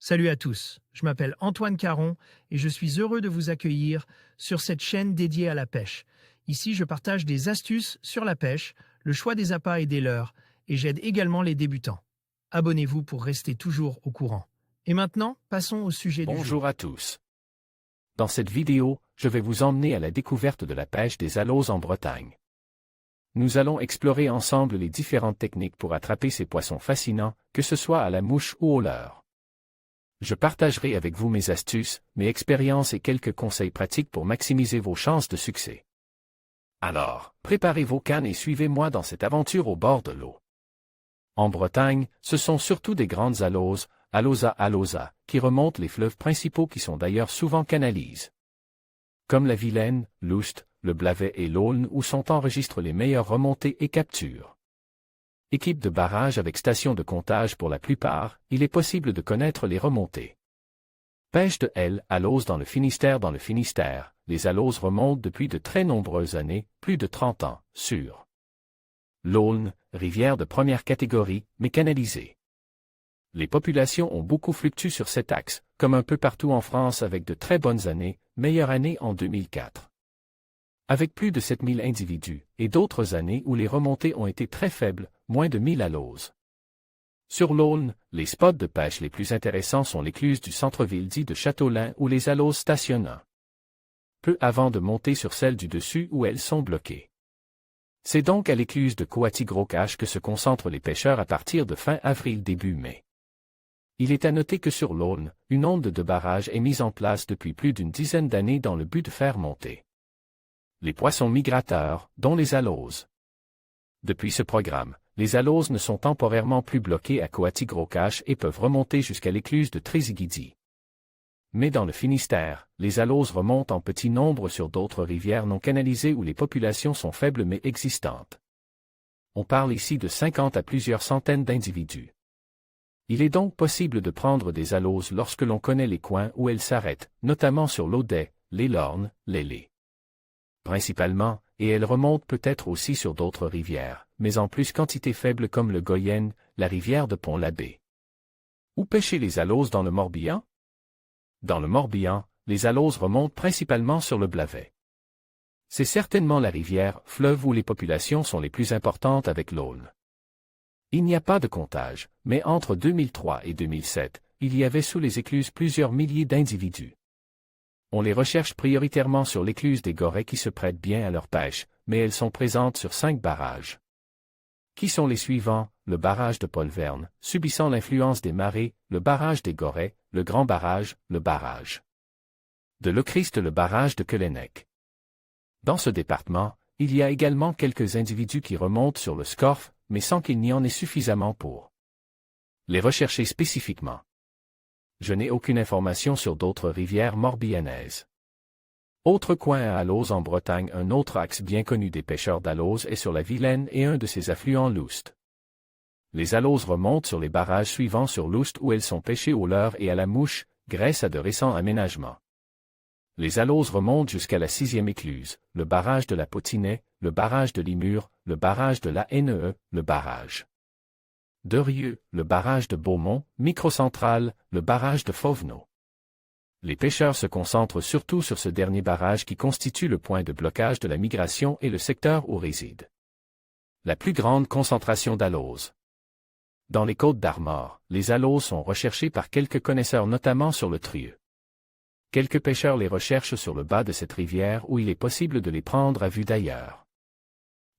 Salut à tous, je m'appelle Antoine Caron et je suis heureux de vous accueillir sur cette chaîne dédiée à la pêche. Ici, je partage des astuces sur la pêche, le choix des appâts et des leurres, et j'aide également les débutants. Abonnez-vous pour rester toujours au courant. Et maintenant, passons au sujet du jour. Bonjour à tous. Dans cette vidéo, je vais vous emmener à la découverte de la pêche des aloses en Bretagne. Nous allons explorer ensemble les différentes techniques pour attraper ces poissons fascinants, que ce soit à la mouche ou au leurre. Je partagerai avec vous mes astuces, mes expériences et quelques conseils pratiques pour maximiser vos chances de succès. Alors, préparez vos cannes et suivez-moi dans cette aventure au bord de l'eau. En Bretagne, ce sont surtout des grandes aloses, Alosa, qui remontent les fleuves principaux qui sont d'ailleurs souvent canalisés. Comme la Vilaine, l'Oust, le Blavet et l'Aulne où sont enregistrées les meilleures remontées et captures. Équipe de barrage avec station de comptage pour la plupart, il est possible de connaître les remontées. Pêche de aloses dans le Finistère. Dans le Finistère, les aloses remontent depuis de très nombreuses années, plus de 30 ans, sur l'Aulne, rivière de première catégorie, mais canalisée. Les populations ont beaucoup fluctué sur cet axe, comme un peu partout en France avec de très bonnes années, meilleure année en 2004. Avec plus de 7000 individus, et d'autres années où les remontées ont été très faibles, moins de 1000 aloses. Sur l'Aulne, les spots de pêche les plus intéressants sont l'écluse du centre-ville dit de Châteaulin où les aloses stationnent peu avant de monter sur celle du dessus où elles sont bloquées. C'est donc à l'écluse de Coati-Gros-Cache que se concentrent les pêcheurs à partir de fin avril début mai. Il est à noter que sur l'Aulne, une onde de barrage est mise en place depuis plus d'une dizaine d'années dans le but de faire monter les poissons migrateurs, dont les aloses. Depuis ce programme, les aloses ne sont temporairement plus bloquées à Coati-Gros-Cache et peuvent remonter jusqu'à l'écluse de Tréziguidi. Mais dans le Finistère, les aloses remontent en petit nombre sur d'autres rivières non canalisées où les populations sont faibles mais existantes. On parle ici de 50 à plusieurs centaines d'individus. Il est donc possible de prendre des aloses lorsque l'on connaît les coins où elles s'arrêtent, notamment sur l'Audet, les Lornes, les Lés. Principalement, et elles remontent peut-être aussi sur d'autres rivières, mais en plus quantité faible comme le Goyenne, la rivière de Pont-l'Abbé. Où pêcher les aloses dans le Morbihan? Dans le Morbihan, les aloses remontent principalement sur le Blavet. C'est certainement la rivière, fleuve où les populations sont les plus importantes avec l'Aulne. Il n'y a pas de comptage, mais entre 2003 et 2007, il y avait sous les écluses plusieurs milliers d'individus. On les recherche prioritairement sur l'écluse des Gorets qui se prête bien à leur pêche, mais elles sont présentes sur 5 barrages. Qui sont les suivants? Le barrage de Paul-Verne, subissant l'influence des marées, le barrage des Gorets, le Grand Barrage, le barrage de Lechrist, le barrage de Quelenec. Dans ce département, il y a également quelques individus qui remontent sur le Scorff, mais sans qu'il n'y en ait suffisamment pour les rechercher spécifiquement. Je n'ai aucune information sur d'autres rivières morbihanaises. Autre coin à aloses en Bretagne. Un autre axe bien connu des pêcheurs d'aloses est sur la Vilaine et un de ses affluents l'Oust. Les aloses remontent sur les barrages suivants sur l'Oust où elles sont pêchées au leurre et à la mouche, grâce à de récents aménagements. Les aloses remontent jusqu'à la 6e écluse, le barrage de la Potinet, le barrage de Limur, le barrage de la NE, le barrage de Rieux, le barrage de Beaumont, Microcentral, le barrage de Fauvenot. Les pêcheurs se concentrent surtout sur ce dernier barrage qui constitue le point de blocage de la migration et le secteur où réside la plus grande concentration d'aloses. Dans les Côtes d'Armor, les aloses sont recherchées par quelques connaisseurs notamment sur le Trieux. Quelques pêcheurs les recherchent sur le bas de cette rivière où il est possible de les prendre à vue d'ailleurs.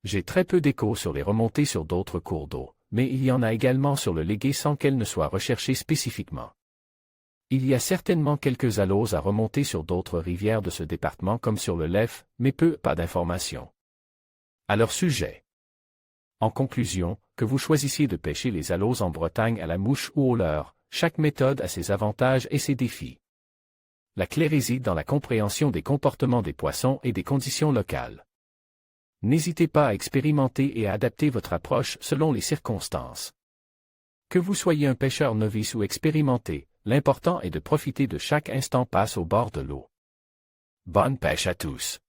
J'ai très peu d'échos sur les remontées sur d'autres cours d'eau, mais il y en a également sur le Légué sans qu'elles ne soient recherchées spécifiquement. Il y a certainement quelques aloses à remonter sur d'autres rivières de ce département comme sur le Leffe, mais pas d'informations à leur sujet. En conclusion, que vous choisissiez de pêcher les aloses en Bretagne à la mouche ou au leurre, chaque méthode a ses avantages et ses défis. La clé réside dans la compréhension des comportements des poissons et des conditions locales. N'hésitez pas à expérimenter et à adapter votre approche selon les circonstances. Que vous soyez un pêcheur novice ou expérimenté, l'important est de profiter de chaque instant passe au bord de l'eau. Bonne pêche à tous!